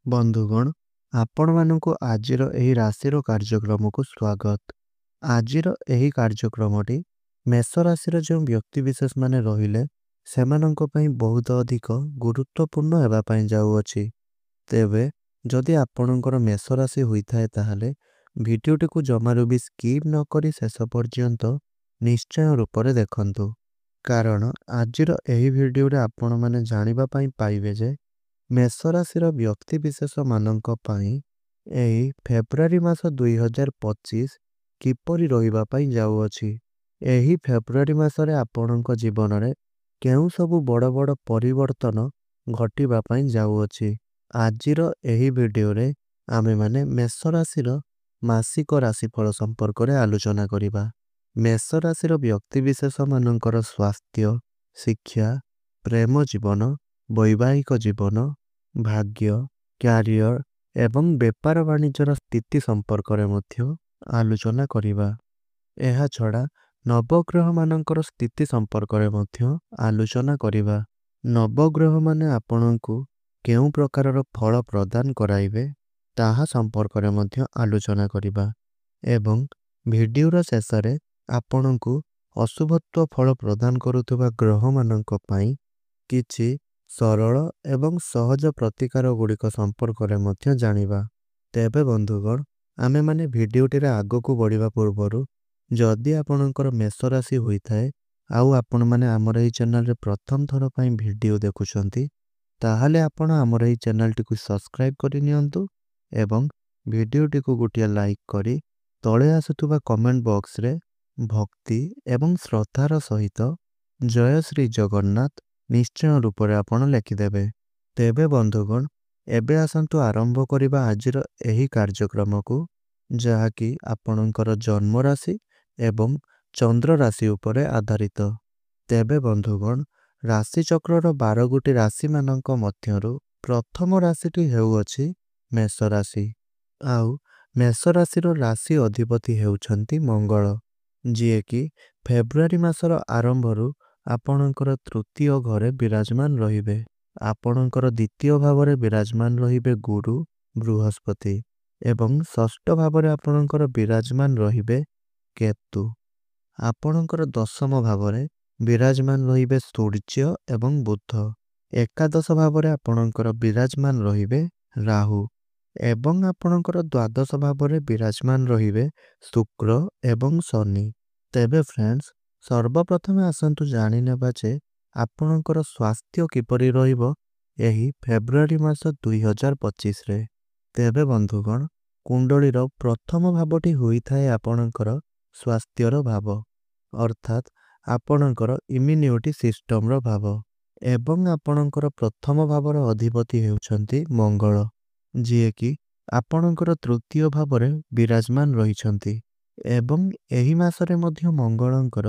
ବନ୍ଧୁଗଣ, ଆପଣମାନଙ୍କୁ ଆଜିର ଏହି ରାଶିର କାର୍ଯ୍ୟକ୍ରମକୁ ସ୍ୱାଗତ। ଆଜିର ଏହି କାର୍ଯ୍ୟକ୍ରମଟି ମେଷ ରାଶିର ଯେଉଁ ବ୍ୟକ୍ତିବିଶେଷମାନେ ରହିଲେ ସେମାନଙ୍କ ପାଇଁ ବହୁତ ଅଧିକ ଗୁରୁତ୍ୱପୂର୍ଣ୍ଣ ହେବା ପାଇଁ ଯାଉଅଛି। ତେବେ ଯଦି ଆପଣଙ୍କର ମେଷ ରାଶି ହୋଇଥାଏ ତାହେଲେ ଭିଡ଼ିଓଟିକୁ ଜମାରୁ ବି ସ୍କିପ୍ ନ କରି ଶେଷ ପର୍ଯ୍ୟନ୍ତ ନିଶ୍ଚୟ ରୂପରେ ଦେଖନ୍ତୁ। କାରଣ ଆଜିର ଏହି ଭିଡ଼ିଓରେ ଆପଣମାନେ ଜାଣିବା ପାଇଁ ପାଇବେ ଯେ ମେଷ ରାଶିର ବ୍ୟକ୍ତିବିଶେଷମାନଙ୍କ ପାଇଁ ଏହି ଫେବୃଆରୀ ମାସ 2025 କିପରି ରହିବା ପାଇଁ ଯାଉଅଛି। ଏହି ଫେବୃଆରୀ ମାସରେ ଆପଣଙ୍କ ଜୀବନରେ କେଉଁ ସବୁ ବଡ଼ ବଡ଼ ପରିବର୍ତ୍ତନ ଘଟିବା ପାଇଁ ଯାଉଅଛି। ଆଜିର ଏହି ଭିଡ଼ିଓରେ ଆମେମାନେ ମେଷ ରାଶିର ମାସିକ ରାଶିଫଳ ସମ୍ପର୍କରେ ଆଲୋଚନା କରିବା। ମେଷ ରାଶିର ବ୍ୟକ୍ତିବିଶେଷମାନଙ୍କର ସ୍ୱାସ୍ଥ୍ୟ, ଶିକ୍ଷା, ପ୍ରେମ ଜୀବନ, ବୈବାହିକ ଜୀବନ, ଭାଗ୍ୟ, କ୍ୟାରିୟର ଏବଂ ବେପାର ବାଣିଜ୍ୟର ସ୍ଥିତି ସମ୍ପର୍କରେ ମଧ୍ୟ ଆଲୋଚନା କରିବା। ଏହାଛଡ଼ା ନବଗ୍ରହମାନଙ୍କର ସ୍ଥିତି ସମ୍ପର୍କରେ ମଧ୍ୟ ଆଲୋଚନା କରିବା। ନବଗ୍ରହମାନେ ଆପଣଙ୍କୁ କେଉଁ ପ୍ରକାରର ଫଳ ପ୍ରଦାନ କରାଇବେ ତାହା ସମ୍ପର୍କରେ ମଧ୍ୟ ଆଲୋଚନା କରିବା ଏବଂ ଭିଡ଼ିଓର ଶେଷରେ ଆପଣଙ୍କୁ ଅଶୁଭତ୍ୱ ଫଳ ପ୍ରଦାନ କରୁଥିବା ଗ୍ରହମାନଙ୍କ ପାଇଁ କିଛି ସରଳ ଏବଂ ସହଜ ପ୍ରତିକାର ଗୁଡ଼ିକ ସମ୍ପର୍କରେ ମଧ୍ୟ ଜାଣିବା। ତେବେ ବନ୍ଧୁଗଣ, ଆମେମାନେ ଭିଡ଼ିଓଟିରେ ଆଗକୁ ବଢ଼ିବା ପୂର୍ବରୁ ଯଦି ଆପଣଙ୍କର ମେଷ ରାଶି ହୋଇଥାଏ ଆଉ ଆପଣମାନେ ଆମର ଏହି ଚ୍ୟାନେଲରେ ପ୍ରଥମ ଥର ପାଇଁ ଭିଡ଼ିଓ ଦେଖୁଛନ୍ତି ତାହେଲେ ଆପଣ ଆମର ଏହି ଚ୍ୟାନେଲଟିକୁ ସବସ୍କ୍ରାଇବ୍ କରିନିଅନ୍ତୁ ଏବଂ ଭିଡ଼ିଓଟିକୁ ଗୋଟିଏ ଲାଇକ୍ କରି ତଳେ ଆସୁଥିବା କମେଣ୍ଟ ବକ୍ସରେ ଭକ୍ତି ଏବଂ ଶ୍ରଦ୍ଧାର ସହିତ ଜୟ ଶ୍ରୀ ଜଗନ୍ନାଥ ନିଶ୍ଚୟ ରୂପରେ ଆପଣ ଲେଖିଦେବେ। ତେବେ ବନ୍ଧୁଗଣ, ଏବେ ଆସନ୍ତୁ ଆରମ୍ଭ କରିବା ଆଜିର ଏହି କାର୍ଯ୍ୟକ୍ରମକୁ, ଯାହାକି ଆପଣଙ୍କର ଜନ୍ମ ରାଶି ଏବଂ ଚନ୍ଦ୍ର ରାଶି ଉପରେ ଆଧାରିତ। ତେବେ ବନ୍ଧୁଗଣ, ରାଶିଚକ୍ରର 12 ଗୋଟି ରାଶିମାନଙ୍କ ମଧ୍ୟରୁ ପ୍ରଥମ ରାଶିଟି ହେଉଅଛି ମେଷ ରାଶି। ଆଉ ମେଷ ରାଶିର ରାଶି ଅଧିପତି ହେଉଛନ୍ତି ମଙ୍ଗଳ, ଯିଏକି ଫେବୃଆରୀ ମାସର ଆରମ୍ଭରୁ ଆପଣଙ୍କର ତୃତୀୟ ଘରେ ବିରାଜମାନ ରହିବେ। ଆପଣଙ୍କର ଦ୍ୱିତୀୟ ଭାବରେ ବିରାଜମାନ ରହିବେ ଗୁରୁ ବୃହସ୍ପତି ଏବଂ ଷଷ୍ଠ ଭାବରେ ଆପଣଙ୍କର ବିରାଜମାନ ରହିବେ କେତୁ। ଆପଣଙ୍କର ଦଶମ ଭାବରେ ବିରାଜମାନ ରହିବେ ସୂର୍ଯ୍ୟ ଏବଂ ବୁଧ। ଏକାଦଶ ଭାବରେ ଆପଣଙ୍କର ବିରାଜମାନ ରହିବେ ରାହୁ ଏବଂ ଆପଣଙ୍କର ଦ୍ୱାଦଶ ଭାବରେ ବିରାଜମାନ ରହିବେ ଶୁକ୍ର ଏବଂ ଶନି। ତେବେ ଫ୍ରେଣ୍ଡସ୍, ସର୍ବପ୍ରଥମେ ଆସନ୍ତୁ ଜାଣିନେବା ଯେ ଆପଣଙ୍କର ସ୍ୱାସ୍ଥ୍ୟ କିପରି ରହିବ ଏହି ଫେବୃଆରୀ ମାସ 2025ରେ। ତେବେ ବନ୍ଧୁଗଣ, କୁଣ୍ଡଳୀର ପ୍ରଥମ ଭାବଟି ହୋଇଥାଏ ଆପଣଙ୍କର ସ୍ୱାସ୍ଥ୍ୟର ଭାବ, ଅର୍ଥାତ୍ ଆପଣଙ୍କର ଇମ୍ୟୁନିଟି ସିଷ୍ଟମର ଭାବ ଏବଂ ଆପଣଙ୍କର ପ୍ରଥମ ଭାବର ଅଧିପତି ହେଉଛନ୍ତି ମଙ୍ଗଳ, ଯିଏକି ଆପଣଙ୍କର ତୃତୀୟ ଭାବରେ ବିରାଜମାନ ରହିଛନ୍ତି ଏବଂ ଏହି ମାସରେ ମଧ୍ୟ ମଙ୍ଗଳଙ୍କର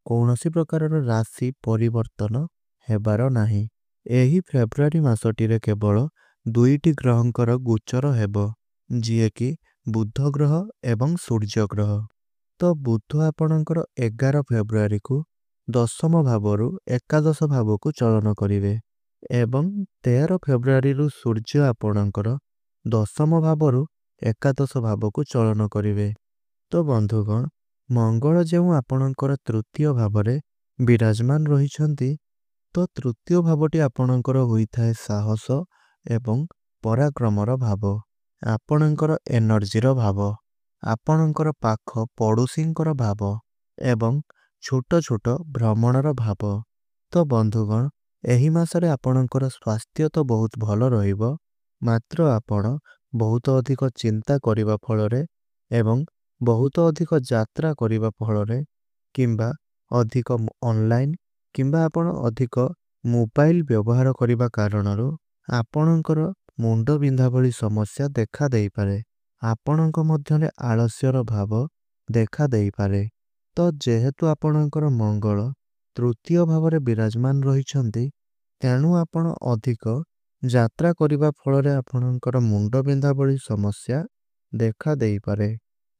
କୌଣସି ପ୍ରକାରର ରାଶି ପରିବର୍ତ୍ତନ ହେବାର ନାହିଁ। ଏହି ଫେବୃଆରୀ ମାସଟିରେ କେବଳ ଦୁଇଟି ଗ୍ରହଙ୍କର ଗୋଚର ହେବ, ଯିଏକି ବୁଧ ଗ୍ରହ ଏବଂ ସୂର୍ଯ୍ୟ ଗ୍ରହ। ତ ବୁଧ ଆପଣଙ୍କର 11 ଫେବୃଆରୀକୁ ଦଶମ ଭାବରୁ ଏକାଦଶ ଭାବକୁ ଚଳନ କରିବେ ଏବଂ 13 ଫେବୃଆରୀରୁ ସୂର୍ଯ୍ୟ ଆପଣଙ୍କର ଦଶମ ଭାବରୁ ଏକାଦଶ ଭାବକୁ ଚଳନ କରିବେ। ତ ବନ୍ଧୁଗଣ, ମଙ୍ଗଳ ଯେଉଁ ଆପଣଙ୍କର ତୃତୀୟ ଭାବରେ ବିରାଜମାନ ରହିଛନ୍ତି, ତ ତୃତୀୟ ଭାବଟି ଆପଣଙ୍କର ହୋଇଥାଏ ସାହସ ଏବଂ ପରାକ୍ରମର ଭାବ, ଆପଣଙ୍କର ଏନର୍ଜିର ଭାବ, ଆପଣଙ୍କର ପାଖ ପଡ଼ୋଶୀଙ୍କର ଭାବ ଏବଂ ଛୋଟ ଛୋଟ ଭ୍ରମଣର ଭାବ। ତ ବନ୍ଧୁଗଣ, ଏହି ମାସରେ ଆପଣଙ୍କର ସ୍ୱାସ୍ଥ୍ୟ ତ ବହୁତ ଭଲ ରହିବ, ମାତ୍ର ଆପଣ ବହୁତ ଅଧିକ ଚିନ୍ତା କରିବା ଫଳରେ ଏବଂ ବହୁତ ଅଧିକ ଯାତ୍ରା କରିବା ଫଳରେ କିମ୍ବା ଅଧିକ ଅନଲାଇନ୍ କିମ୍ବା ଆପଣ ଅଧିକ ମୋବାଇଲ ବ୍ୟବହାର କରିବା କାରଣରୁ ଆପଣଙ୍କର ମୁଣ୍ଡ ବିନ୍ଧା ଭଳି ସମସ୍ୟା ଦେଖା ଦେଇପାରେ। ଆପଣଙ୍କ ମଧ୍ୟରେ ଆଳସ୍ୟର ଭାବ ଦେଖା ଦେଇପାରେ। ତ ଯେହେତୁ ଆପଣଙ୍କର ମଙ୍ଗଳ ତୃତୀୟ ଭାବରେ ବିରାଜମାନ ରହିଛନ୍ତି, ତେଣୁ ଆପଣ ଅଧିକ ଯାତ୍ରା କରିବା ଫଳରେ ଆପଣଙ୍କର ମୁଣ୍ଡ ବିନ୍ଧା ଭଳି ସମସ୍ୟା ଦେଖା ଦେଇପାରେ।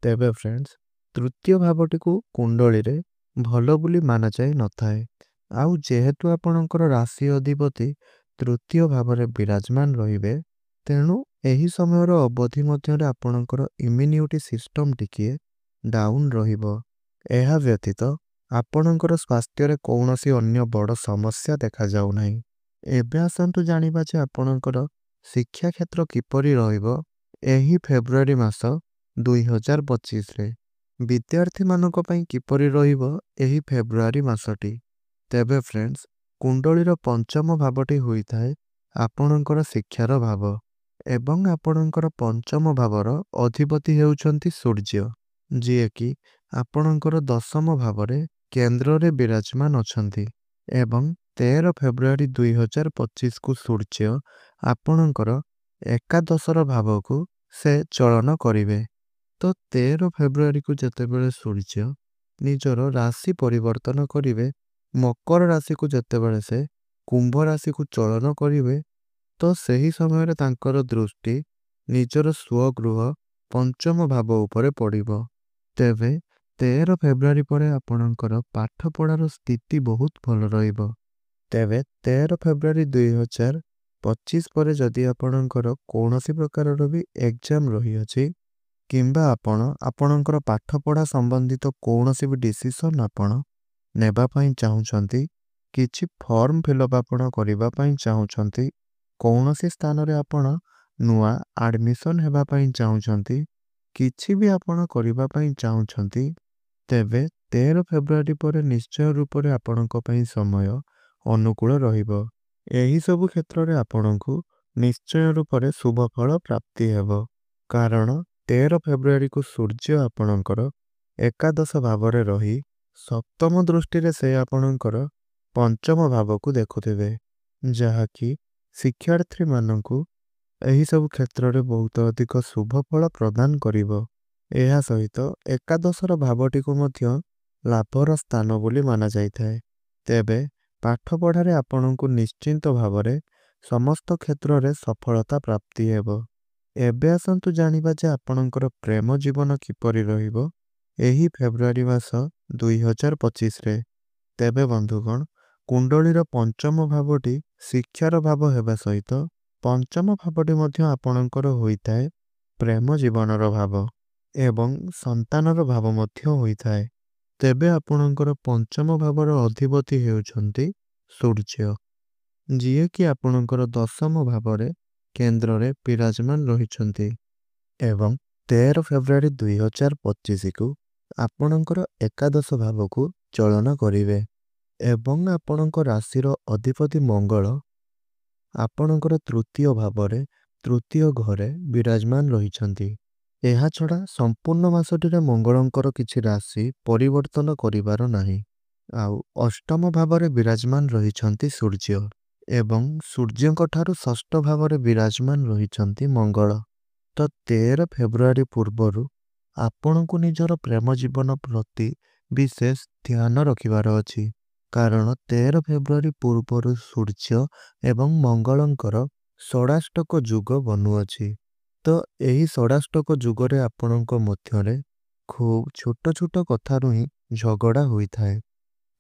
ତେବେ ଫ୍ରେଣ୍ଡସ୍, ତୃତୀୟ ଭାବଟିକୁ କୁଣ୍ଡଳୀରେ ଭଲ ବୋଲି ମାନାଯାଇ ନଥାଏ। ଆଉ ଯେହେତୁ ଆପଣଙ୍କର ରାଶି ଅଧିପତି ତୃତୀୟ ଭାବରେ ବିରାଜମାନ ରହିବେ, ତେଣୁ ଏହି ସମୟର ଅବଧି ମଧ୍ୟରେ ଆପଣଙ୍କର ଇମ୍ୟୁନିଟି ସିଷ୍ଟମ୍ ଟିକିଏ ଡାଉନ୍ ରହିବ। ଏହା ବ୍ୟତୀତ ଆପଣଙ୍କର ସ୍ୱାସ୍ଥ୍ୟରେ କୌଣସି ଅନ୍ୟ ବଡ଼ ସମସ୍ୟା ଦେଖାଯାଉନାହିଁ। ଏବେ ଆସନ୍ତୁ ଜାଣିବା ଯେ ଆପଣଙ୍କର ଶିକ୍ଷା କ୍ଷେତ୍ର କିପରି ରହିବ ଏହି ଫେବୃଆରୀ ମାସ 2025ରେ। ବିଦ୍ୟାର୍ଥୀମାନଙ୍କ ପାଇଁ କିପରି ରହିବ ଏହି ଫେବୃଆରୀ ମାସଟି? ତେବେ ଫ୍ରେଣ୍ଡସ୍, କୁଣ୍ଡଳୀର ପଞ୍ଚମ ଭାବଟି ହୋଇଥାଏ ଆପଣଙ୍କର ଶିକ୍ଷାର ଭାବ ଏବଂ ଆପଣଙ୍କର ପଞ୍ଚମ ଭାବର ଅଧିପତି ହେଉଛନ୍ତି ସୂର୍ଯ୍ୟ, ଯିଏକି ଆପଣଙ୍କର ଦଶମ ଭାବରେ କେନ୍ଦ୍ରରେ ବିରାଜମାନ ଅଛନ୍ତି ଏବଂ 13 ଫେବୃଆରୀ 2025କୁ ସୂର୍ଯ୍ୟ ଆପଣଙ୍କର ଏକାଦଶର ଭାବକୁ ସେ ଚଳନ କରିବେ। ତ 13 ଫେବୃଆରୀକୁ ଯେତେବେଳେ ସୂର୍ଯ୍ୟ ନିଜର ରାଶି ପରିବର୍ତ୍ତନ କରିବେ, ମକର ରାଶିକୁ ଯେତେବେଳେ ସେ କୁମ୍ଭ ରାଶିକୁ ଚଳନ କରିବେ, ତ ସେହି ସମୟରେ ତାଙ୍କର ଦୃଷ୍ଟି ନିଜର ସ୍ୱଗୃହ ପଞ୍ଚମ ଭାବ ଉପରେ ପଡ଼ିବ। ତେବେ 13 ଫେବୃଆରୀ ପରେ ଆପଣଙ୍କର ପାଠପଢ଼ାର ସ୍ଥିତି ବହୁତ ଭଲ ରହିବ। ତେବେ 13 ଫେବୃଆରୀ 2025 ପରେ ଯଦି ଆପଣଙ୍କର କୌଣସି ପ୍ରକାରର ବି ଏକ୍ଜାମ୍ ରହିଅଛି କିମ୍ବା ଆପଣ ଆପଣଙ୍କର ପାଠପଢ଼ା ସମ୍ବନ୍ଧିତ କୌଣସି ବି ଡିସିସନ୍ ଆପଣ ନେବା ପାଇଁ ଚାହୁଁଛନ୍ତି, କିଛି ଫର୍ମ ଫିଲ୍ଅପ୍ ଆପଣ କରିବା ପାଇଁ ଚାହୁଁଛନ୍ତି, କୌଣସି ସ୍ଥାନରେ ଆପଣ ନୂଆ ଆଡ଼ମିସନ୍ ହେବା ପାଇଁ ଚାହୁଁଛନ୍ତି, କିଛି ବି ଆପଣ କରିବା ପାଇଁ ଚାହୁଁଛନ୍ତି, ତେବେ 13 ଫେବୃଆରୀ ପରେ ନିଶ୍ଚୟ ରୂପରେ ଆପଣଙ୍କ ପାଇଁ ସମୟ ଅନୁକୂଳ ରହିବ। ଏହିସବୁ କ୍ଷେତ୍ରରେ ଆପଣଙ୍କୁ ନିଶ୍ଚୟ ରୂପରେ ଶୁଭଫଳ ପ୍ରାପ୍ତି ହେବ। କାରଣ 13 ଫେବୃଆରୀକୁ ସୂର୍ଯ୍ୟ ଆପଣଙ୍କର ଏକାଦଶ ଭାବରେ ରହି ସପ୍ତମ ଦୃଷ୍ଟିରେ ସେ ଆପଣଙ୍କର ପଞ୍ଚମ ଭାବକୁ ଦେଖୁଥିବେ, ଯାହାକି ଶିକ୍ଷାର୍ଥୀମାନଙ୍କୁ ଏହିସବୁ କ୍ଷେତ୍ରରେ ବହୁତ ଅଧିକ ଶୁଭଫଳ ପ୍ରଦାନ କରିବ। ଏହା ସହିତ ଏକାଦଶର ଭାବଟିକୁ ମଧ୍ୟ ଲାଭର ସ୍ଥାନ ବୋଲି ମାନାଯାଇଥାଏ। ତେବେ ପାଠପଢ଼ାରେ ଆପଣଙ୍କୁ ନିଶ୍ଚିନ୍ତ ଭାବରେ ସମସ୍ତ କ୍ଷେତ୍ରରେ ସଫଳତା ପ୍ରାପ୍ତି ହେବ। ଏବେ ଆସନ୍ତୁ ଜାଣିବା ଯେ ଆପଣଙ୍କର ପ୍ରେମ ଜୀବନ କିପରି ରହିବ ଏହି ଫେବୃଆରୀ ମାସ 2025ରେ। ତେବେ ବନ୍ଧୁଗଣ, କୁଣ୍ଡଳୀର ପଞ୍ଚମ ଭାବଟି ଶିକ୍ଷାର ଭାବ ହେବା ସହିତ ପଞ୍ଚମ ଭାବଟି ମଧ୍ୟ ଆପଣଙ୍କର ହୋଇଥାଏ ପ୍ରେମ ଜୀବନର ଭାବ ଏବଂ ସନ୍ତାନର ଭାବ ମଧ୍ୟ ହୋଇଥାଏ। ତେବେ ଆପଣଙ୍କର ପଞ୍ଚମ ଭାବର ଅଧିପତି ହେଉଛନ୍ତି ସୂର୍ଯ୍ୟ, ଯିଏକି ଆପଣଙ୍କର ଦଶମ ଭାବରେ କେନ୍ଦ୍ରରେ ବିରାଜମାନ ରହିଛନ୍ତି ଏବଂ 13 ଫେବୃଆରୀ 2025କୁ ଆପଣଙ୍କର ଏକାଦଶ ଭାବକୁ ଚଳନ କରିବେ ଏବଂ ଆପଣଙ୍କ ରାଶିର ଅଧିପତି ମଙ୍ଗଳ ଆପଣଙ୍କର ତୃତୀୟ ଭାବରେ ତୃତୀୟ ଘରେ ବିରାଜମାନ ରହିଛନ୍ତି। ଏହାଛଡ଼ା ସମ୍ପୂର୍ଣ୍ଣ ମାସଟିରେ ମଙ୍ଗଳଙ୍କର କିଛି ରାଶି ପରିବର୍ତ୍ତନ କରିବାର ନାହିଁ। ଆଉ ଅଷ୍ଟମ ଭାବରେ ବିରାଜମାନ ରହିଛନ୍ତି ସୂର୍ଯ୍ୟ ଏବଂ ସୂର୍ଯ୍ୟଙ୍କ ଠାରୁ ଷଷ୍ଠ ଭାବରେ ବିରାଜମାନ ରହିଛନ୍ତି ମଙ୍ଗଳ। ତ 13 ଫେବୃଆରୀ ପୂର୍ବରୁ ଆପଣଙ୍କୁ ନିଜର ପ୍ରେମ ଜୀବନ ପ୍ରତି ବିଶେଷ ଧ୍ୟାନ ରଖିବାର ଅଛି। କାରଣ 13 ଫେବୃଆରୀ ପୂର୍ବରୁ ସୂର୍ଯ୍ୟ ଏବଂ ମଙ୍ଗଳଙ୍କର ଷଡ଼ାଷ୍ଟକ ଯୁଗ ବନୁଅଛି। ତ ଏହି ଷଡ଼ାଷ୍ଟକ ଯୁଗରେ ଆପଣଙ୍କ ମଧ୍ୟରେ ଖୁବ୍ ଛୋଟ ଛୋଟ କଥାରୁ ହିଁ ଝଗଡ଼ା ହୋଇଥାଏ।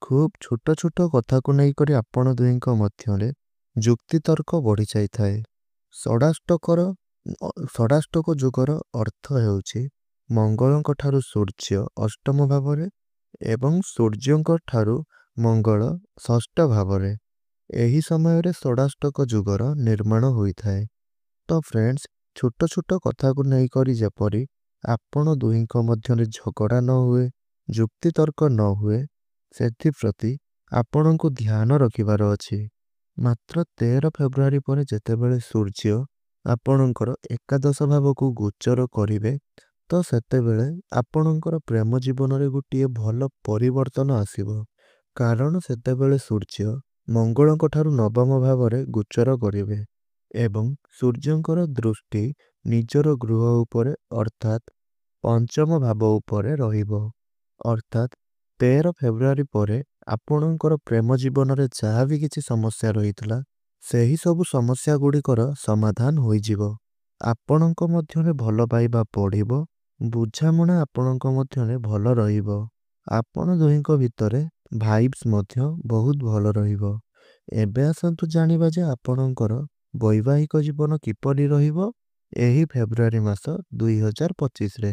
ଖୁବ୍ ଛୋଟ ଛୋଟ କଥାକୁ ନେଇକରି ଆପଣ ଦୁହିଁଙ୍କ ମଧ୍ୟରେ ଯୁକ୍ତିତର୍କ ବଢ଼ିଯାଇଥାଏ। ଷଡ଼ାଷ୍ଟକ ଯୁଗର ଅର୍ଥ ହେଉଛି ମଙ୍ଗଳଙ୍କ ଠାରୁ ସୂର୍ଯ୍ୟ ଅଷ୍ଟମ ଭାବରେ ଏବଂ ସୂର୍ଯ୍ୟଙ୍କ ଠାରୁ ମଙ୍ଗଳ ଷଷ୍ଠ ଭାବରେ। ଏହି ସମୟରେ ଷଡ଼ାଷ୍ଟକ ଯୁଗର ନିର୍ମାଣ ହୋଇଥାଏ। ତ ଫ୍ରେଣ୍ଡସ୍, ଛୋଟ ଛୋଟ କଥାକୁ ନେଇକରି ଯେପରି ଆପଣ ଦୁହିଁଙ୍କ ମଧ୍ୟରେ ଝଗଡ଼ା ନ ହୁଏ, ଯୁକ୍ତିତର୍କ ନ ହୁଏ, ସେଥିପ୍ରତି ଆପଣଙ୍କୁ ଧ୍ୟାନ ରଖିବାର ଅଛି। ମାତ୍ର 13 ଫେବୃଆରୀ ପରେ ଯେତେବେଳେ ସୂର୍ଯ୍ୟ ଆପଣଙ୍କର ଏକାଦଶ ଭାବକୁ ଗୋଚର କରିବେ, ତ ସେତେବେଳେ ଆପଣଙ୍କର ପ୍ରେମ ଜୀବନରେ ଗୋଟିଏ ଭଲ ପରିବର୍ତ୍ତନ ଆସିବ। କାରଣ ସେତେବେଳେ ସୂର୍ଯ୍ୟ ମଙ୍ଗଳଙ୍କ ଠାରୁ ନବମ ଭାବରେ ଗୋଚର କରିବେ ଏବଂ ସୂର୍ଯ୍ୟଙ୍କର ଦୃଷ୍ଟି ନିଜର ଗୃହ ଉପରେ ଅର୍ଥାତ୍ ପଞ୍ଚମ ଭାବ ଉପରେ ରହିବ। ଅର୍ଥାତ୍ 13 ଫେବୃଆରୀ ପରେ ଆପଣଙ୍କର ପ୍ରେମ ଜୀବନରେ ଯାହା ବି କିଛି ସମସ୍ୟା ରହିଥିଲା, ସେହି ସବୁ ସମସ୍ୟା ଗୁଡ଼ିକର ସମାଧାନ ହୋଇଯିବ। ଆପଣଙ୍କ ମଧ୍ୟରେ ଭଲ ପାଇବା ବଢ଼ିବ, ବୁଝାମଣା ଆପଣଙ୍କ ମଧ୍ୟରେ ଭଲ ରହିବ। ଆପଣ ଦୁହିଁଙ୍କ ଭିତରେ ଭାଇବ୍ସ ମଧ୍ୟ ବହୁତ ଭଲ ରହିବ। ଏବେ ଆସନ୍ତୁ ଜାଣିବା ଯେ ଆପଣଙ୍କର ବୈବାହିକ ଜୀବନ କିପରି ରହିବ ଏହି ଫେବୃଆରୀ ମାସ 2025ରେ।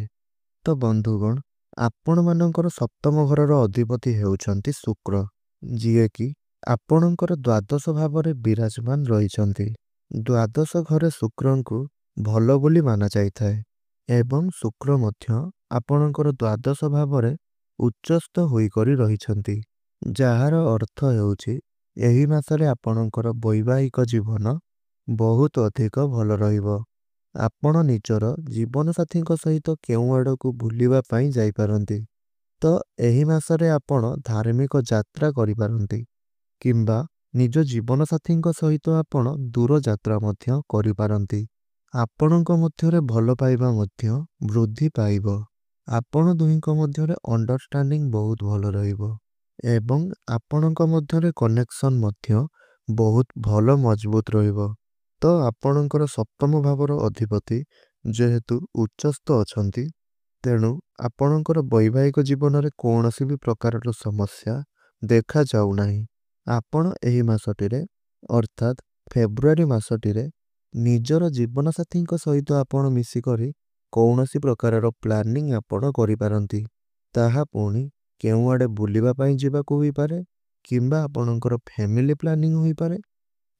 ତ ବନ୍ଧୁଗଣ, ଆପଣମାନଙ୍କର ସପ୍ତମ ଘରର ଅଧିପତି ହେଉଛନ୍ତି ଶୁକ୍ର, ଯିଏକି ଆପଣଙ୍କର ଦ୍ୱାଦଶ ଭାବରେ ବିରାଜମାନ ରହିଛନ୍ତି। ଦ୍ୱାଦଶ ଘରେ ଶୁକ୍ରଙ୍କୁ ଭଲ ବୋଲି ମାନାଯାଇଥାଏ ଏବଂ ଶୁକ୍ର ମଧ୍ୟ ଆପଣଙ୍କର ଦ୍ୱାଦଶ ଭାବରେ ଉଚ୍ଚସ୍ଥ ହୋଇକରି ରହିଛନ୍ତି, ଯାହାର ଅର୍ଥ ହେଉଛି ଏହି ମାସରେ ଆପଣଙ୍କର ବୈବାହିକ ଜୀବନ ବହୁତ ଅଧିକ ଭଲ ରହିବ। ଆପଣ ନିଜର ଜୀବନସାଥୀଙ୍କ ସହିତ କେଉଁ ଆଡ଼କୁ ବୁଲିବା ପାଇଁ ଯାଇପାରନ୍ତି। ତ ଏହି ମାସରେ ଆପଣ ଧାର୍ମିକ ଯାତ୍ରା କରିପାରନ୍ତି କିମ୍ବା ନିଜ ଜୀବନସାଥୀଙ୍କ ସହିତ ଆପଣ ଦୂର ଯାତ୍ରା ମଧ୍ୟ କରିପାରନ୍ତି। ଆପଣଙ୍କ ମଧ୍ୟରେ ଭଲ ପାଇବା ମଧ୍ୟ ବୃଦ୍ଧି ପାଇବ। ଆପଣ ଦୁହିଁଙ୍କ ମଧ୍ୟରେ ଅଣ୍ଡରଷ୍ଟାଣ୍ଡିଂ ବହୁତ ଭଲ ରହିବ ଏବଂ ଆପଣଙ୍କ ମଧ୍ୟରେ କନେକ୍ସନ୍ ମଧ୍ୟ ବହୁତ ଭଲ ମଜବୁତ ରହିବ। ତ ଆପଣଙ୍କର ସପ୍ତମ ଭାବର ଅଧିପତି ଯେହେତୁ ଉଚ୍ଚସ୍ଥ ଅଛନ୍ତି, ତେଣୁ ଆପଣଙ୍କର ବୈବାହିକ ଜୀବନରେ କୌଣସି ବି ପ୍ରକାରର ସମସ୍ୟା ଦେଖାଯାଉନାହିଁ। ଆପଣ ଏହି ମାସଟିରେ ଅର୍ଥାତ୍ ଫେବୃଆରୀ ମାସଟିରେ ନିଜର ଜୀବନସାଥୀଙ୍କ ସହିତ ଆପଣ ମିଶିକରି କୌଣସି ପ୍ରକାରର ପ୍ଲାନିଂ ଆପଣ କରିପାରନ୍ତି। ତାହା ପୁଣି କେଉଁଆଡ଼େ ବୁଲିବା ପାଇଁ ଯିବାକୁ ହୋଇପାରେ କିମ୍ବା ଆପଣଙ୍କର ଫ୍ୟାମିଲି ପ୍ଲାନିଂ ହୋଇପାରେ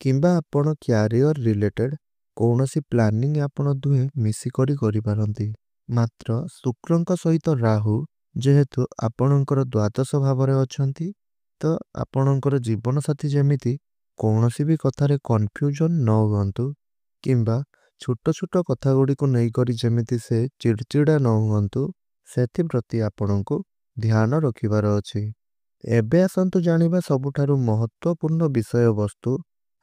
କିମ୍ବା ଆପଣ କ୍ୟାରିୟର ରିଲେଟେଡ୍ କୌଣସି ପ୍ଲାନିଂ ଆପଣ ଦୁହେଁ ମିଶିକରି କରିପାରନ୍ତି। ମାତ୍ର ଶୁକ୍ରଙ୍କ ସହିତ ରାହୁ ଯେହେତୁ ଆପଣଙ୍କର ଦ୍ୱାଦଶ ଭାବରେ ଅଛନ୍ତି, ତ ଆପଣଙ୍କର ଜୀବନସାଥୀ ଯେମିତି କୌଣସି ବି କଥାରେ କନଫ୍ୟୁଜନ୍ ନ ହୁଅନ୍ତୁ କିମ୍ବା ଛୋଟ ଛୋଟ କଥା ଗୁଡ଼ିକୁ ନେଇକରି ଯେମିତି ସେ ଚିଡ଼ଚିଡ଼ା ନ ହୁଅନ୍ତୁ, ସେଥିପ୍ରତି ଆପଣଙ୍କୁ ଧ୍ୟାନ ରଖିବାର ଅଛି। ଏବେ ଆସନ୍ତୁ ଜାଣିବା ସବୁଠାରୁ ମହତ୍ତ୍ୱପୂର୍ଣ୍ଣ ବିଷୟବସ୍ତୁ,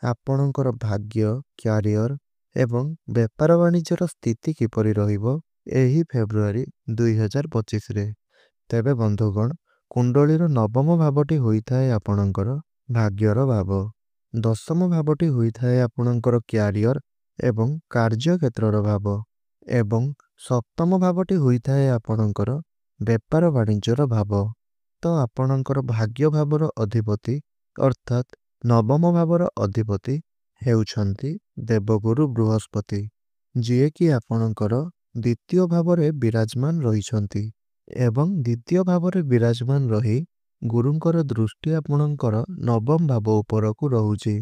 ଆପଣଙ୍କର ଭାଗ୍ୟ, କ୍ୟାରିୟର ଏବଂ ବେପାର ବାଣିଜ୍ୟର ସ୍ଥିତି କିପରି ରହିବ ଏହି ଫେବୃଆରୀ 2025ରେ। ତେବେ ବନ୍ଧୁଗଣ, କୁଣ୍ଡଳୀର ନବମ ଭାବଟି ହୋଇଥାଏ ଆପଣଙ୍କର ଭାଗ୍ୟର ଭାବ, ଦଶମ ଭାବଟି ହୋଇଥାଏ ଆପଣଙ୍କର କ୍ୟାରିୟର ଏବଂ କାର୍ଯ୍ୟକ୍ଷେତ୍ରର ଭାବ ଏବଂ ସପ୍ତମ ଭାବଟି ହୋଇଥାଏ ଆପଣଙ୍କର ବେପାର ବାଣିଜ୍ୟର ଭାବ। ତ ଆପଣଙ୍କର ଭାଗ୍ୟ ଭାବର ଅଧିପତି ଅର୍ଥାତ୍ ନବମ ଭାବର ଅଧିପତି ହେଉଛନ୍ତି ଦେବଗୁରୁ ବୃହସ୍ପତି, ଯିଏକି ଆପଣଙ୍କର ଦ୍ୱିତୀୟ ଭାବରେ ବିରାଜମାନ ରହିଛନ୍ତି ଏବଂ ଦ୍ୱିତୀୟ ଭାବରେ ବିରାଜମାନ ରହି ଗୁରୁଙ୍କର ଦୃଷ୍ଟି ଆପଣଙ୍କର ନବମ ଭାବ ଉପରକୁ ରହୁଛି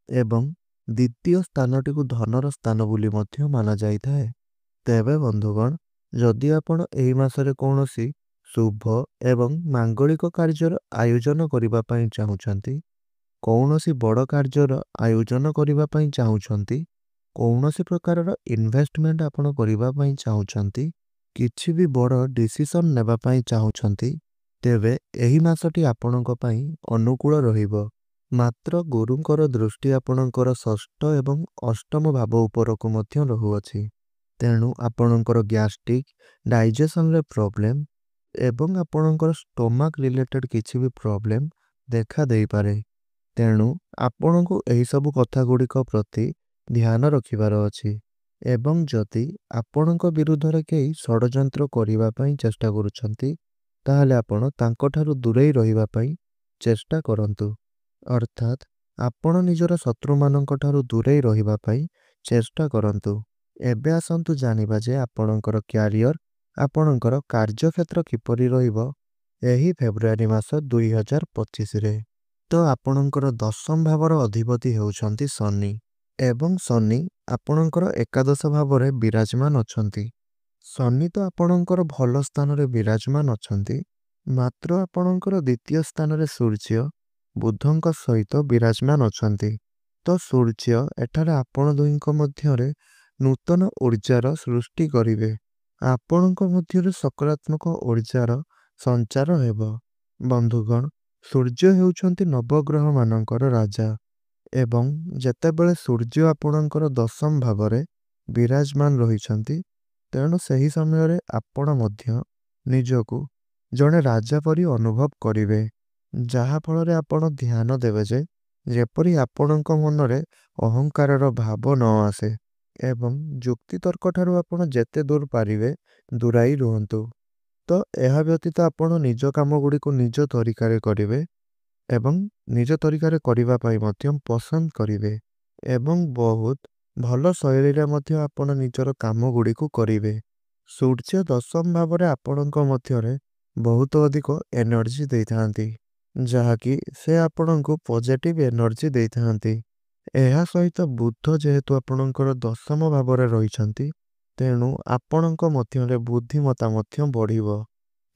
ଏବଂ ଦ୍ୱିତୀୟ ସ୍ଥାନଟିକୁ ଧନର ସ୍ଥାନ ବୋଲି ମଧ୍ୟ ମାନାଯାଇଥାଏ। ତେବେ ବନ୍ଧୁଗଣ, ଯଦି ଆପଣ ଏହି ମାସରେ କୌଣସି ଶୁଭ ଏବଂ ମାଙ୍ଗଳିକ କାର୍ଯ୍ୟର ଆୟୋଜନ କରିବା ପାଇଁ ଚାହୁଁଛନ୍ତି, କୌଣସି ବଡ଼ କାର୍ଯ୍ୟର ଆୟୋଜନ କରିବା ପାଇଁ ଚାହୁଁଛନ୍ତି, କୌଣସି ପ୍ରକାରର ଇନଭେଷ୍ଟମେଣ୍ଟ ଆପଣ କରିବା ପାଇଁ ଚାହୁଁଛନ୍ତି, କିଛି ବି ବଡ଼ ଡିସିସନ୍ ନେବା ପାଇଁ ଚାହୁଁଛନ୍ତି, ତେବେ ଏହି ମାସଟି ଆପଣଙ୍କ ପାଇଁ ଅନୁକୂଳ ରହିବ। ମାତ୍ର ଗୁରୁଙ୍କର ଦୃଷ୍ଟି ଆପଣଙ୍କର ଷଷ୍ଠ ଏବଂ ଅଷ୍ଟମ ଭାବ ଉପରକୁ ମଧ୍ୟ ରହୁଅଛି। ତେଣୁ ଆପଣଙ୍କର ଗ୍ୟାଷ୍ଟ୍ରିକ୍, ଡାଇଜେସନରେ ପ୍ରୋବ୍ଲେମ୍ ଏବଂ ଆପଣଙ୍କର ଷ୍ଟୋମାକ୍ ରିଲେଟେଡ୍ କିଛି ବି ପ୍ରୋବ୍ଲେମ୍ ଦେଖା ଦେଇପାରେ। ତେଣୁ ଆପଣଙ୍କୁ ଏହିସବୁ କଥା ଗୁଡ଼ିକ ପ୍ରତି ଧ୍ୟାନ ରଖିବାର ଅଛି ଏବଂ ଯଦି ଆପଣଙ୍କ ବିରୁଦ୍ଧରେ କେହି ଷଡ଼ଯନ୍ତ୍ର କରିବା ପାଇଁ ଚେଷ୍ଟା କରୁଛନ୍ତି, ତାହେଲେ ଆପଣ ତାଙ୍କଠାରୁ ଦୂରେଇ ରହିବା ପାଇଁ ଚେଷ୍ଟା କରନ୍ତୁ। ଅର୍ଥାତ୍ ଆପଣ ନିଜର ଶତ୍ରୁମାନଙ୍କଠାରୁ ଦୂରେଇ ରହିବା ପାଇଁ ଚେଷ୍ଟା କରନ୍ତୁ। ଏବେ ଆସନ୍ତୁ ଜାଣିବା ଯେ ଆପଣଙ୍କର କ୍ୟାରିୟର, ଆପଣଙ୍କର କାର୍ଯ୍ୟକ୍ଷେତ୍ର କିପରି ରହିବ ଏହି ଫେବୃଆରୀ ମାସ 2025ରେ। ତ ଆପଣଙ୍କର ଦଶମ ଭାବର ଅଧିପତି ହେଉଛନ୍ତି ଶନି ଏବଂ ଶନି ଆପଣଙ୍କର ଏକାଦଶ ଭାବରେ ବିରାଜମାନ ଅଛନ୍ତି। ଶନି ତ ଆପଣଙ୍କର ଭଲ ସ୍ଥାନରେ ବିରାଜମାନ ଅଛନ୍ତି, ମାତ୍ର ଆପଣଙ୍କର ଦ୍ୱିତୀୟ ସ୍ଥାନରେ ସୂର୍ଯ୍ୟ ବୁଧଙ୍କ ସହିତ ବିରାଜମାନ ଅଛନ୍ତି। ତ ସୂର୍ଯ୍ୟ ଏଠାରେ ଆପଣ ଦୁହିଁଙ୍କ ମଧ୍ୟରେ ନୂତନ ଊର୍ଜାର ସୃଷ୍ଟି କରିବେ। ଆପଣଙ୍କ ମଧ୍ୟରେ ସକାରାତ୍ମକ ଊର୍ଜାର ସଞ୍ଚାର ହେବ। ବନ୍ଧୁଗଣ, ସୂର୍ଯ୍ୟ ହେଉଛନ୍ତି ନବଗ୍ରହମାନଙ୍କର ରାଜା ଏବଂ ଯେତେବେଳେ ସୂର୍ଯ୍ୟ ଆପଣଙ୍କର ଦଶମ ଭାବରେ ବିରାଜମାନ ରହିଛନ୍ତି, ତେଣୁ ସେହି ସମୟରେ ଆପଣ ମଧ୍ୟ ନିଜକୁ ଜଣେ ରାଜା ପରି ଅନୁଭବ କରିବେ, ଯାହାଫଳରେ ଆପଣ ଧ୍ୟାନ ଦେବେ ଯେ ଯେପରି ଆପଣଙ୍କ ମନରେ ଅହଙ୍କାରର ଭାବ ନ ଆସେ ଏବଂ ଯୁକ୍ତିତର୍କଠାରୁ ଆପଣ ଯେତେ ଦୂର ପାରିବେ ଦୂରାଇ ରୁହନ୍ତୁ। ତ ଏହା ବ୍ୟତୀତ ଆପଣ ନିଜ କାମଗୁଡ଼ିକୁ ନିଜ ତରିକାରେ କରିବେ ଏବଂ ନିଜ ତରିକାରେ କରିବା ପାଇଁ ମଧ୍ୟ ପସନ୍ଦ କରିବେ ଏବଂ ବହୁତ ଭଲ ଶୈଳୀରେ ମଧ୍ୟ ଆପଣ ନିଜର କାମଗୁଡ଼ିକୁ କରିବେ। ସୂର୍ଯ୍ୟ ଦଶମ ଭାବରେ ଆପଣଙ୍କ ମଧ୍ୟରେ ବହୁତ ଅଧିକ ଏନର୍ଜି ଦେଇଥାନ୍ତି, ଯାହାକି ସେ ଆପଣଙ୍କୁ ପଜିଟିଭ୍ ଏନର୍ଜି ଦେଇଥାନ୍ତି। ଏହା ସହିତ ବୁଧ ଯେହେତୁ ଆପଣଙ୍କର ଦଶମ ଭାବରେ ରହିଛନ୍ତି, ତେଣୁ ଆପଣଙ୍କ ମଧ୍ୟରେ ବୁଦ୍ଧିମତ୍ତା ମଧ୍ୟ ବଢ଼ିବ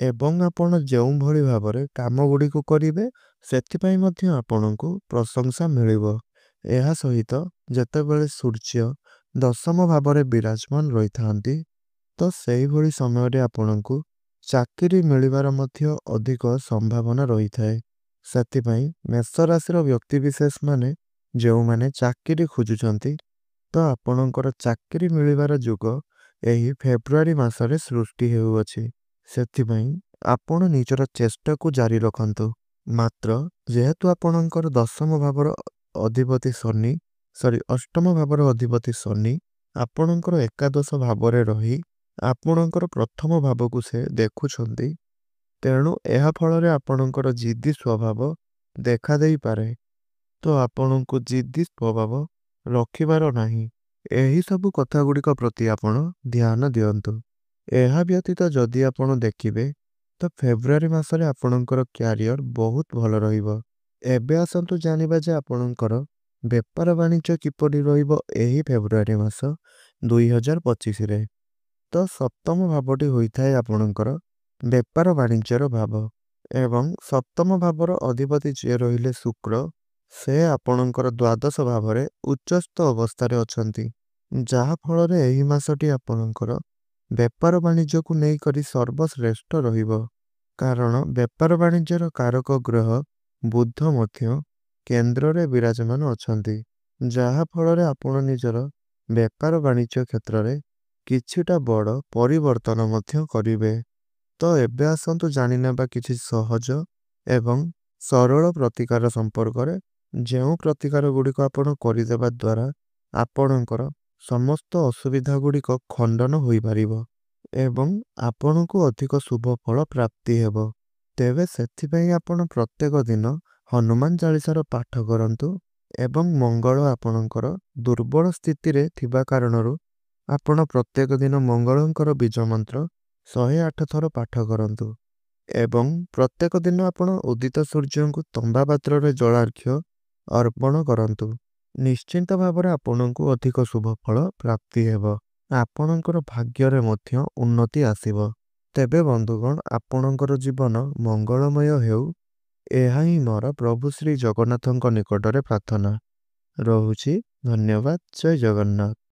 ଏବଂ ଆପଣ ଯେଉଁଭଳି ଭାବରେ କାମଗୁଡ଼ିକୁ କରିବେ, ସେଥିପାଇଁ ମଧ୍ୟ ଆପଣଙ୍କୁ ପ୍ରଶଂସା ମିଳିବ। ଏହା ସହିତ ଯେତେବେଳେ ସୂର୍ଯ୍ୟ ଦଶମ ଭାବରେ ବିରାଜମାନ ରହିଥାନ୍ତି, ତ ସେହିଭଳି ସମୟରେ ଆପଣଙ୍କୁ ଚାକିରି ମିଳିବାର ମଧ୍ୟ ଅଧିକ ସମ୍ଭାବନା ରହିଥାଏ। ସେଥିପାଇଁ ମେଷ ରାଶିର ବ୍ୟକ୍ତିବିଶେଷମାନେ ଯେଉଁମାନେ ଚାକିରି ଖୋଜୁଛନ୍ତି, ତ ଆପଣଙ୍କର ଚାକିରି ମିଳିବାର ଯୋଗ ଏହି ଫେବୃଆରୀ ମାସରେ ସୃଷ୍ଟି ହେଉଅଛି। ସେଥିପାଇଁ ଆପଣ ନିଜର ଚେଷ୍ଟାକୁ ଜାରି ରଖନ୍ତୁ। ମାତ୍ର ଯେହେତୁ ଆପଣଙ୍କର ଦଶମ ଭାବର ଅଧିପତି ଶନି ଅଷ୍ଟମ ଭାବର ଅଧିପତି ଶନି ଆପଣଙ୍କର ଏକାଦଶ ଭାବରେ ରହି ଆପଣଙ୍କର ପ୍ରଥମ ଭାବକୁ ସେ ଦେଖୁଛନ୍ତି, ତେଣୁ ଏହା ଫଳରେ ଆପଣଙ୍କର ଜିଦ୍ଦି ସ୍ୱଭାବ ଦେଖାଦେଇପାରେ। ତ ଆପଣଙ୍କୁ ଜିଦ୍ଦି ସ୍ୱଭାବ ରଖିବାର ନାହିଁ। ଏହିସବୁ କଥାଗୁଡ଼ିକ ପ୍ରତି ଆପଣ ଧ୍ୟାନ ଦିଅନ୍ତୁ। ଏହା ବ୍ୟତୀତ ଯଦି ଆପଣ ଦେଖିବେ, ତ ଫେବୃଆରୀ ମାସରେ ଆପଣଙ୍କର କ୍ୟାରିୟର ବହୁତ ଭଲ ରହିବ। ଏବେ ଆସନ୍ତୁ ଜାଣିବା ଯେ ଆପଣଙ୍କର ବେପାର ବାଣିଜ୍ୟ କିପରି ରହିବ ଏହି ଫେବୃଆରୀ ମାସ 2025ରେ। ତ ସପ୍ତମ ଭାବଟି ହୋଇଥାଏ ଆପଣଙ୍କର ବେପାର ବାଣିଜ୍ୟର ଭାବ ଏବଂ ସପ୍ତମ ଭାବର ଅଧିପତି ଯିଏ ରହିଲେ ଶୁକ୍ର, ସେ ଆପଣଙ୍କର ଦ୍ୱାଦଶ ଭାବରେ ଉଚ୍ଚସ୍ଥ ଅବସ୍ଥାରେ ଅଛନ୍ତି, ଯାହାଫଳରେ ଏହି ମାସଟି ଆପଣଙ୍କର ବେପାର ବାଣିଜ୍ୟକୁ ନେଇକରି ସର୍ବଶ୍ରେଷ୍ଠ ରହିବ। କାରଣ ବେପାର ବାଣିଜ୍ୟର କାରକ ଗ୍ରହ ବୁଧ ମଧ୍ୟ କେନ୍ଦ୍ରରେ ବିରାଜମାନ ଅଛନ୍ତି, ଯାହାଫଳରେ ଆପଣ ନିଜର ବେପାର ବାଣିଜ୍ୟ କ୍ଷେତ୍ରରେ କିଛିଟା ବଡ଼ ପରିବର୍ତ୍ତନ ମଧ୍ୟ କରିବେ। ତ ଏବେ ଆସନ୍ତୁ ଜାଣିନେବା କିଛି ସହଜ ଏବଂ ସରଳ ପ୍ରତିକାର ସମ୍ପର୍କରେ, ଯେଉଁ ପ୍ରତିକାର ଗୁଡ଼ିକ ଆପଣ କରିଦେବା ଦ୍ୱାରା ଆପଣଙ୍କର ସମସ୍ତ ଅସୁବିଧା ଗୁଡ଼ିକ ଖଣ୍ଡନ ହୋଇପାରିବ ଏବଂ ଆପଣଙ୍କୁ ଅଧିକ ଶୁଭ ଫଳ ପ୍ରାପ୍ତି ହେବ। ତେବେ ସେଥିପାଇଁ ଆପଣ ପ୍ରତ୍ୟେକ ଦିନ ହନୁମାନ ଚାଳିସାର ପାଠ କରନ୍ତୁ ଏବଂ ମଙ୍ଗଳ ଆପଣଙ୍କର ଦୁର୍ବଳ ସ୍ଥିତିରେ ଥିବା କାରଣରୁ ଆପଣ ପ୍ରତ୍ୟେକ ଦିନ ମଙ୍ଗଳଙ୍କର ବୀଜ ମନ୍ତ୍ର 108 ଥର ପାଠ କରନ୍ତୁ ଏବଂ ପ୍ରତ୍ୟେକ ଦିନ ଆପଣ ଉଦିତ ସୂର୍ଯ୍ୟଙ୍କୁ ତମ୍ବା ପାତ୍ରରେ ଜଳାର୍ଘ୍ୟ ଅର୍ପଣ କରନ୍ତୁ। ନିଶ୍ଚିନ୍ତ ଭାବରେ ଆପଣଙ୍କୁ ଅଧିକ ଶୁଭ ଫଳ ପ୍ରାପ୍ତି ହେବ। ଆପଣଙ୍କର ଭାଗ୍ୟରେ ମଧ୍ୟ ଉନ୍ନତି ଆସିବ। ତେବେ ବନ୍ଧୁଗଣ, ଆପଣଙ୍କର ଜୀବନ ମଙ୍ଗଳମୟ ହେଉ, ଏହା ହିଁ ମୋର ପ୍ରଭୁ ଶ୍ରୀ ଜଗନ୍ନାଥଙ୍କ ନିକଟରେ ପ୍ରାର୍ଥନା। ରହୁଛି। ଧନ୍ୟବାଦ। ଜୟ ଜଗନ୍ନାଥ।